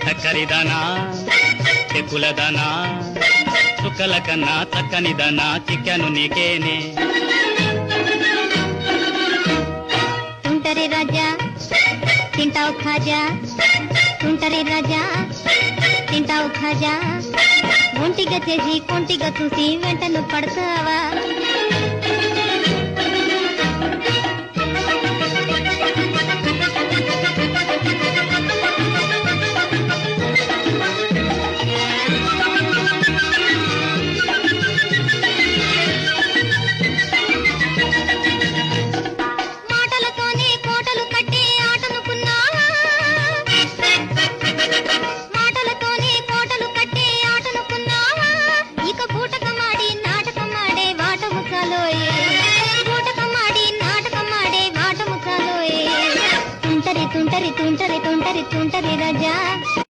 చక్కరిదనా చెక్కులదనా చుక్కల కన్నా చక్కనిదనా చిక్కాను నీకేనే. తుంటరి రాజా తింటావు ఖాజా, తుంటరి రాజా తింటావు ఖాజా, ఒంటిగా చేసి కొంటిగా చూసి వెంటను పడతావా. తుంటరి తుంటరి తుంటరి తుంటరి తుంటరి రాజా.